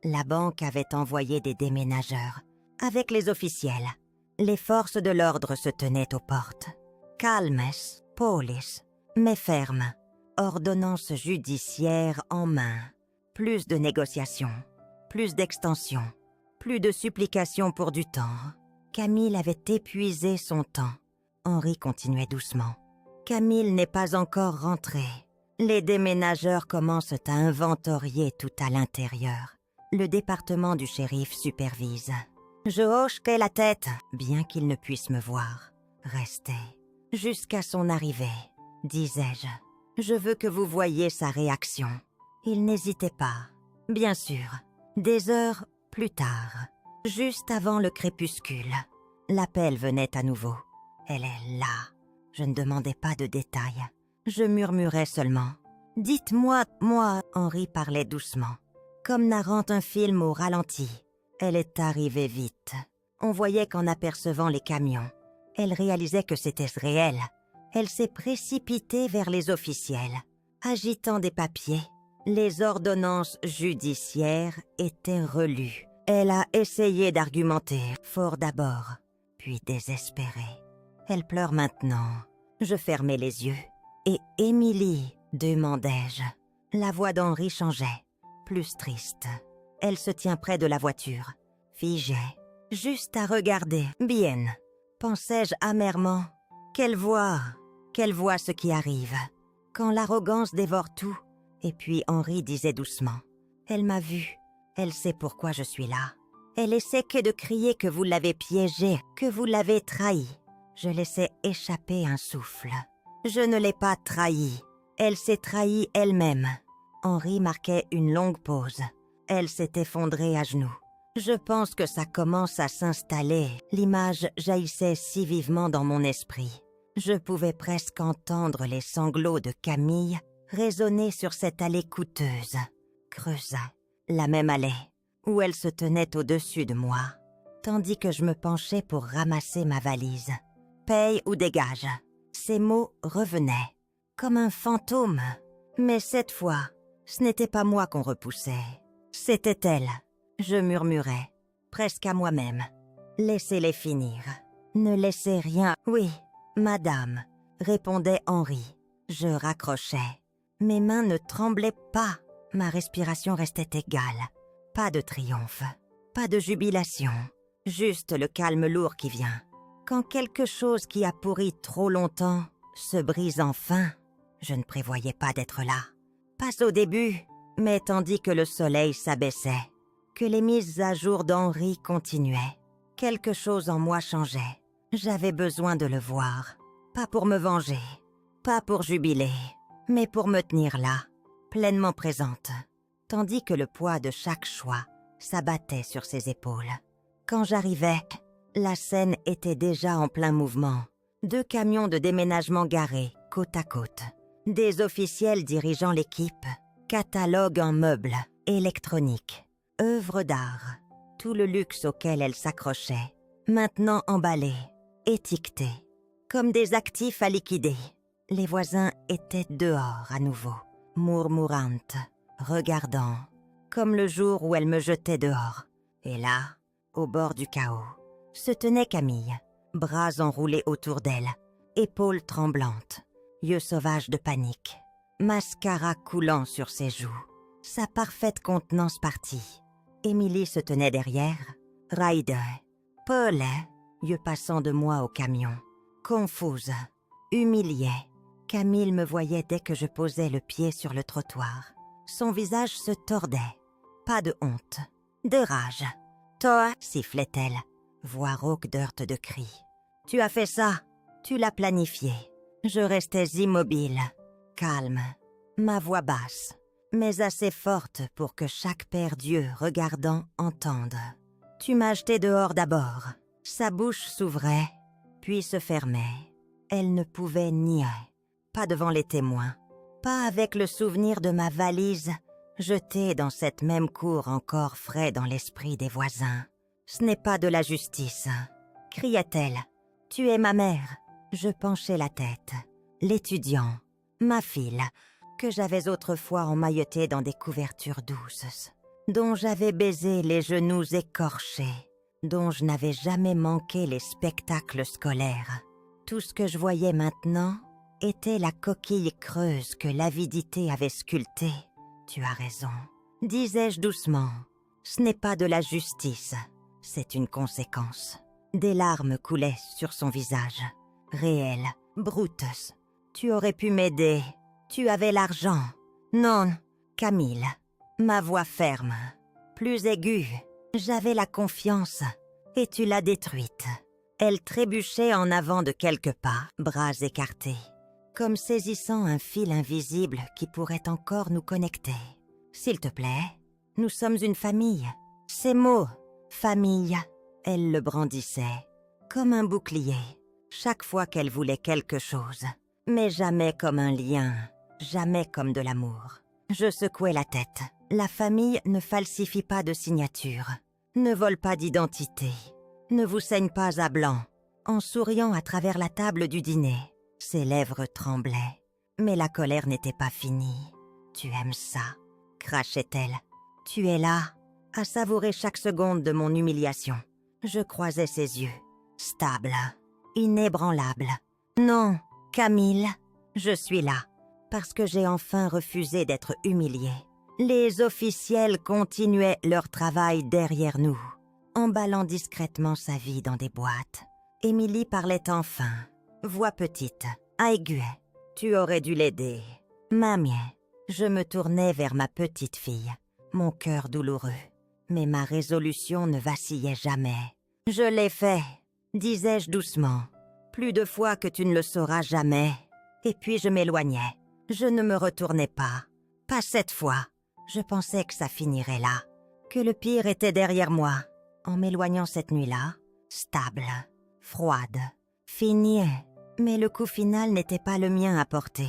Speaker 1: La banque avait envoyé des déménageurs, avec les officiels. Les forces de l'ordre se tenaient aux portes. Calmes, police, mais fermes. Ordonnance judiciaire en main. Plus de négociations, plus d'extensions, plus de supplications pour du temps. Camille avait épuisé son temps. Henri continuait doucement. Camille n'est pas encore rentrée. Les déménageurs commencent à inventorier tout à l'intérieur. Le département du shérif supervise. Je hochais la tête, bien qu'il ne puisse me voir. Restez. Jusqu'à son arrivée, disais-je. Je veux que vous voyiez sa réaction. Il n'hésitait pas. Bien sûr, des heures plus tard, juste avant le crépuscule, l'appel venait à nouveau. Elle est là. Je ne demandais pas de détails. Je murmurais seulement. « Dites-moi, moi !» Henri parlait doucement, comme narrant un film au ralenti. Elle est arrivée vite. On voyait qu'en apercevant les camions, elle réalisait que c'était réel. Elle s'est précipitée vers les officiels, agitant des papiers. Les ordonnances judiciaires étaient relues. Elle a essayé d'argumenter, fort d'abord, puis désespérée. Elle pleure maintenant. Je fermai les yeux. Et Émilie, demandai-je. La voix d'Henri changeait, plus triste. Elle se tient près de la voiture, figée, juste à regarder. Bien, pensai-je amèrement. Qu'elle voit ce qui arrive. Quand l'arrogance dévore tout. Et puis Henri disait doucement. Elle m'a vue. Elle sait pourquoi je suis là. Elle essaie que de crier que vous l'avez piégée, que vous l'avez trahie. Je laissai échapper un souffle. Je ne l'ai pas trahie. Elle s'est trahie elle-même. Henri marquait une longue pause. Elle s'est effondrée à genoux. Je pense que ça commence à s'installer. L'image jaillissait si vivement dans mon esprit. Je pouvais presque entendre les sanglots de Camille résonner sur cette allée coûteuse, creuse, la même allée, où elle se tenait au-dessus de moi, tandis que je me penchais pour ramasser ma valise. « Paye ou dégage !» Ces mots revenaient, comme un fantôme. Mais cette fois, ce n'était pas moi qu'on repoussait. C'était elle. Je murmurais, presque à moi-même. « Laissez-les finir. Ne laissez rien. »« Oui, madame, » répondait Henri. Je raccrochais. Mes mains ne tremblaient pas. Ma respiration restait égale. Pas de triomphe, pas de jubilation. Juste le calme lourd qui vient. Quand quelque chose qui a pourri trop longtemps se brise enfin, je ne prévoyais pas d'être là. Pas au début, mais tandis que le soleil s'abaissait, que les mises à jour d'Henri continuaient. Quelque chose en moi changeait. J'avais besoin de le voir. Pas pour me venger, pas pour jubiler, mais pour me tenir là, pleinement présente, tandis que le poids de chaque choix s'abattait sur ses épaules. Quand j'arrivais, la scène était déjà en plein mouvement. 2 camions de déménagement garés, côte à côte. Des officiels dirigeant l'équipe, catalogues en meubles, électroniques, œuvres d'art, tout le luxe auquel elle s'accrochait, maintenant emballé, étiqueté, comme des actifs à liquider. Les voisins étaient dehors à nouveau, murmurantes, regardant, comme le jour où elle me jetait dehors. Et là, au bord du chaos, se tenait Camille, bras enroulés autour d'elle, épaules tremblantes, yeux sauvages de panique, mascara coulant sur ses joues, sa parfaite contenance partie. Émilie se tenait derrière, Ryder, Paul, yeux passant de moi au camion, confuse, humiliée. Camille me voyait dès que je posais le pied sur le trottoir. Son visage se tordait. Pas de honte, de rage. « Toi » sifflait-elle, voix rauque d'heurte de cris. « Tu as fait ça, tu l'as planifié. » Je restais immobile, calme, ma voix basse, mais assez forte pour que chaque père Dieu regardant entende. « Tu m'as jeté dehors d'abord. » Sa bouche s'ouvrait, puis se fermait. Elle ne pouvait nier. Pas devant les témoins, pas avec le souvenir de ma valise, jetée dans cette même cour encore frais dans l'esprit des voisins. « Ce n'est pas de la justice !» cria-t-elle. « Tu es ma mère !» Je penchai la tête. L'étudiant, ma fille, que j'avais autrefois emmaillotée dans des couvertures douces, dont j'avais baisé les genoux écorchés, dont je n'avais jamais manqué les spectacles scolaires. Tout ce que je voyais maintenant était la coquille creuse que l'avidité avait sculptée. « Tu as raison, » disais-je doucement. « Ce n'est pas de la justice, c'est une conséquence. » Des larmes coulaient sur son visage. « Réel, Brutus, tu aurais pu m'aider. Tu avais l'argent. »« Non, Camille. » Ma voix ferme, plus aiguë. J'avais la confiance, et tu l'as détruite. Elle trébuchait en avant de quelques pas, bras écartés, comme saisissant un fil invisible qui pourrait encore nous connecter. « S'il te plaît, nous sommes une famille. » Ces mots, famille, elle le brandissait, comme un bouclier, chaque fois qu'elle voulait quelque chose, mais jamais comme un lien, jamais comme de l'amour. Je secouai la tête. La famille ne falsifie pas de signature, ne vole pas d'identité, ne vous saigne pas à blanc, en souriant à travers la table du dîner. Ses lèvres tremblaient, mais la colère n'était pas finie. « Tu aimes ça ?» crachait-elle. « Tu es là, à savourer chaque seconde de mon humiliation. » Je croisais ses yeux, stable, inébranlable. « Non, Camille, je suis là, parce que j'ai enfin refusé d'être humiliée. » Les officiels continuaient leur travail derrière nous, emballant discrètement sa vie dans des boîtes. Émilie parlait enfin, voix petite, aiguë. « Tu aurais dû l'aider. »« Mamie. » Je me tournais vers ma petite fille, mon cœur douloureux. Mais ma résolution ne vacillait jamais. « Je l'ai fait, » disais-je doucement. « Plus de fois que tu ne le sauras jamais. » Et puis je m'éloignais. Je ne me retournais pas. Pas cette fois. Je pensais que ça finirait là, que le pire était derrière moi. En m'éloignant cette nuit-là, stable, froide, finie. Mais le coup final n'était pas le mien à porter.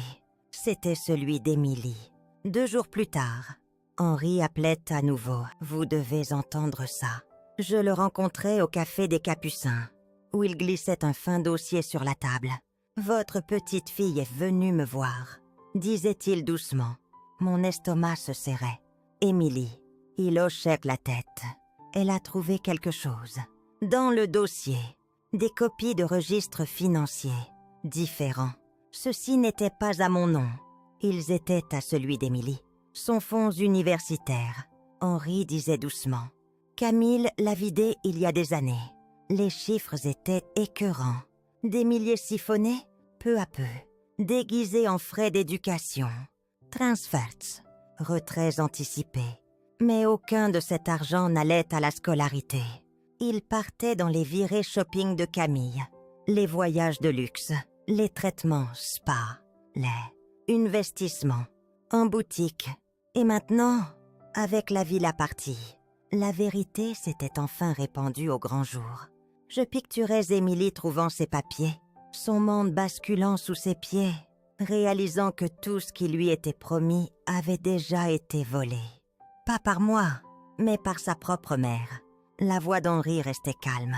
Speaker 1: C'était celui d'Émilie. 2 jours plus tard, Henri appelait à nouveau. « Vous devez entendre ça. » Je le rencontrai au café des Capucins, où il glissait un fin dossier sur la table. « Votre petite fille est venue me voir, » disait-il doucement. Mon estomac se serrait. Émilie, il hochait la tête. Elle a trouvé quelque chose. Dans le dossier, des copies de registres financiers, différents. Ceux-ci n'étaient pas à mon nom. Ils étaient à celui d'Émilie. Son fonds universitaire. Henri disait doucement. Camille l'a vidé il y a des années. Les chiffres étaient écœurants. Des milliers siphonnés, peu à peu, déguisés en frais d'éducation. Transferts, retraits anticipés. Mais aucun de cet argent n'allait à la scolarité. Il partait dans les virées shopping de Camille, les voyages de luxe, les traitements spa, les investissements, en boutique. Et maintenant, avec la villa partie, la vérité s'était enfin répandue au grand jour. Je picturais Émilie trouvant ses papiers, son monde basculant sous ses pieds, réalisant que tout ce qui lui était promis avait déjà été volé. Pas par moi, mais par sa propre mère. La voix d'Henri restait calme.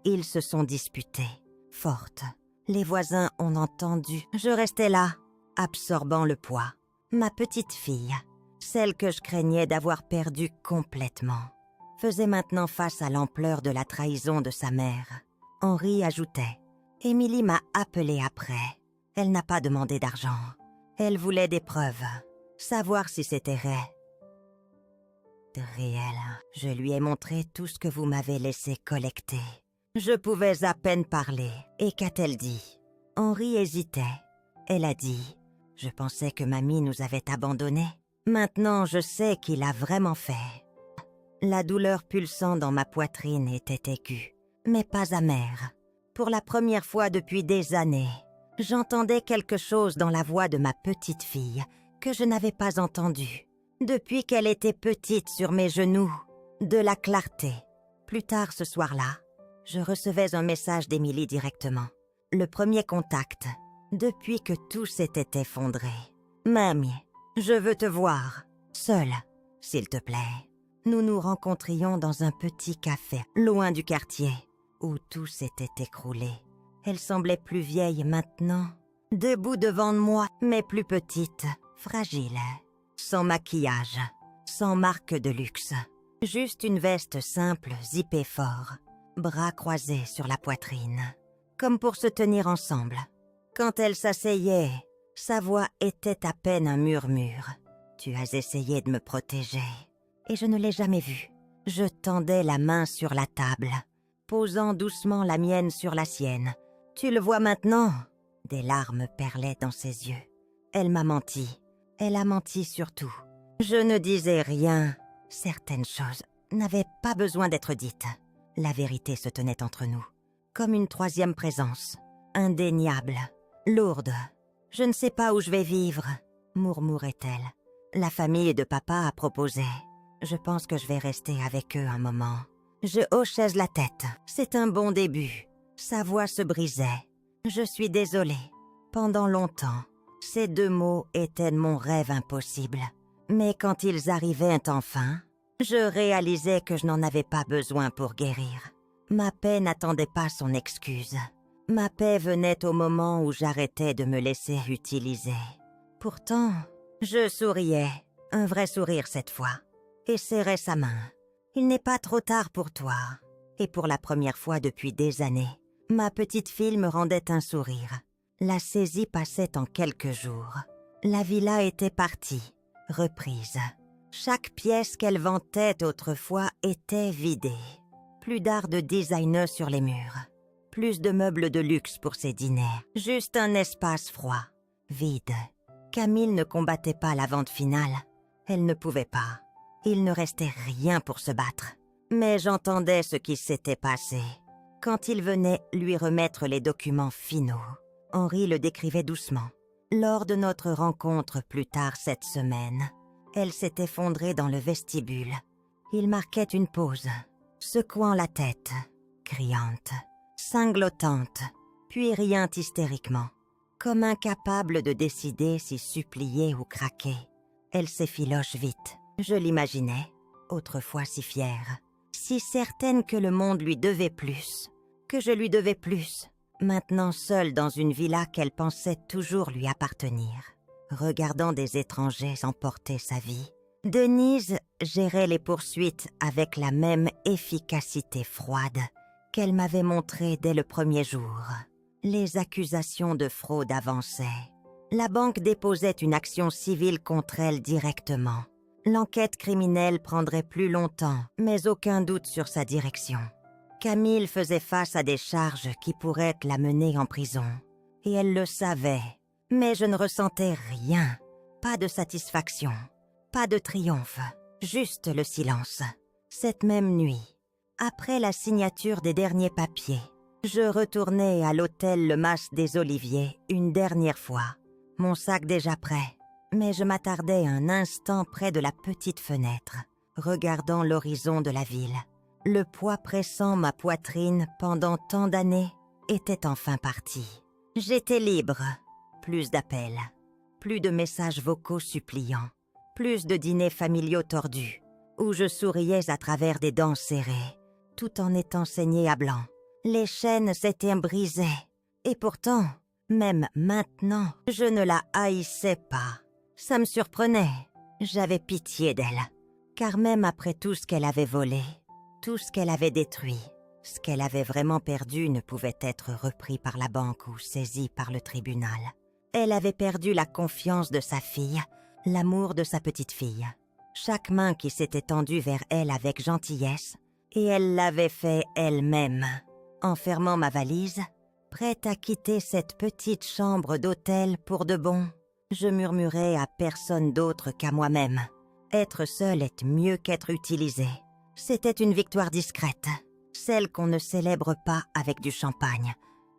Speaker 1: Ils se sont disputés, forte. Les voisins ont entendu. Je restais là, absorbant le poids. Ma petite fille, celle que je craignais d'avoir perdue complètement, faisait maintenant face à l'ampleur de la trahison de sa mère. Henri ajoutait. Émilie m'a appelé après. Elle n'a pas demandé d'argent. Elle voulait des preuves, savoir si c'était réel. Je lui ai montré tout ce que vous m'avez laissé collecter. Je pouvais à peine parler. Et qu'a-t-elle dit? Henri hésitait. Elle a dit « Je pensais que mamie nous avait abandonnés. Maintenant, je sais qu'il a vraiment fait. » La douleur pulsant dans ma poitrine était aiguë, mais pas amère. Pour la première fois depuis des années, j'entendais quelque chose dans la voix de ma petite fille que je n'avais pas entendu. Depuis qu'elle était petite sur mes genoux, de la clarté. Plus tard ce soir-là, je recevais un message d'Émilie directement. Le premier contact, depuis que tout s'était effondré. « Mamie, je veux te voir, seule, s'il te plaît. » Nous nous rencontrions dans un petit café, loin du quartier, où tout s'était écroulé. Elle semblait plus vieille maintenant, debout devant moi, mais plus petite, fragile. Sans maquillage, sans marque de luxe. Juste une veste simple, zippée fort, bras croisés sur la poitrine, comme pour se tenir ensemble. Quand elle s'asseyait, sa voix était à peine un murmure. « Tu as essayé de me protéger, et je ne l'ai jamais vue. » Je tendais la main sur la table, posant doucement la mienne sur la sienne. « Tu le vois maintenant ?» Des larmes perlaient dans ses yeux. Elle m'a menti. Elle a menti surtout. Je ne disais rien. Certaines choses n'avaient pas besoin d'être dites. La vérité se tenait entre nous, comme une troisième présence, indéniable, lourde. « Je ne sais pas où je vais vivre, » murmurait-elle. La famille de papa a proposé. Je pense que je vais rester avec eux un moment. Je hochais la tête. C'est un bon début. Sa voix se brisait. Je suis désolée. Pendant longtemps, ces 2 mots étaient mon rêve impossible. Mais quand ils arrivaient enfin, je réalisais que je n'en avais pas besoin pour guérir. Ma paix n'attendait pas son excuse. Ma paix venait au moment où j'arrêtais de me laisser utiliser. Pourtant, je souriais, un vrai sourire cette fois, et serrais sa main. Il n'est pas trop tard pour toi. Et pour la première fois depuis des années, ma petite fille me rendait un sourire. La saisie passait en quelques jours. La villa était partie, reprise. Chaque pièce qu'elle vantait autrefois était vidée. Plus d'art de designer sur les murs. Plus de meubles de luxe pour ses dîners. Juste un espace froid, vide. Camille ne combattait pas la vente finale. Elle ne pouvait pas. Il ne restait rien pour se battre. Mais j'entendais ce qui s'était passé. Quand il venait lui remettre les documents finaux, Henri le décrivait doucement. Lors de notre rencontre plus tard cette semaine, elle s'est effondrée dans le vestibule. Il marquait une pause, secouant la tête, criante, cinglotante, puis riant hystériquement, comme incapable de décider si supplier ou craquer. Elle s'effiloche vite. Je l'imaginais, autrefois si fière, si certaine que le monde lui devait plus, que je lui devais plus, maintenant seule dans une villa qu'elle pensait toujours lui appartenir, regardant des étrangers emporter sa vie. Denise gérait les poursuites avec la même efficacité froide qu'elle m'avait montrée dès le premier jour. Les accusations de fraude avançaient. La banque déposait une action civile contre elle directement. L'enquête criminelle prendrait plus longtemps, mais aucun doute sur sa direction. Camille faisait face à des charges qui pourraient la mener en prison. Et elle le savait. Mais je ne ressentais rien. Pas de satisfaction. Pas de triomphe. Juste le silence. Cette même nuit, après la signature des derniers papiers, je retournai à l'hôtel Le Mas des Oliviers une dernière fois. Mon sac déjà prêt. Mais je m'attardai un instant près de la petite fenêtre, regardant l'horizon de la ville. Le poids pressant ma poitrine pendant tant d'années était enfin parti. J'étais libre. Plus d'appels, plus de messages vocaux suppliants, plus de dîners familiaux tordus, où je souriais à travers des dents serrées, tout en étant saignée à blanc. Les chaînes s'étaient brisées, et pourtant, même maintenant, je ne la haïssais pas. Ça me surprenait. J'avais pitié d'elle. Car même après tout ce qu'elle avait volé, tout ce qu'elle avait détruit, ce qu'elle avait vraiment perdu ne pouvait être repris par la banque ou saisi par le tribunal. Elle avait perdu la confiance de sa fille, l'amour de sa petite fille. Chaque main qui s'était tendue vers elle avec gentillesse, et elle l'avait fait elle-même. En fermant ma valise, prête à quitter cette petite chambre d'hôtel pour de bon, je murmurais à personne d'autre qu'à moi-même. Être seul est mieux qu'être utilisé. C'était une victoire discrète, celle qu'on ne célèbre pas avec du champagne,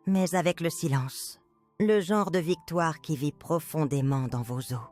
Speaker 1: mais avec le silence. Le genre de victoire qui vit profondément dans vos os.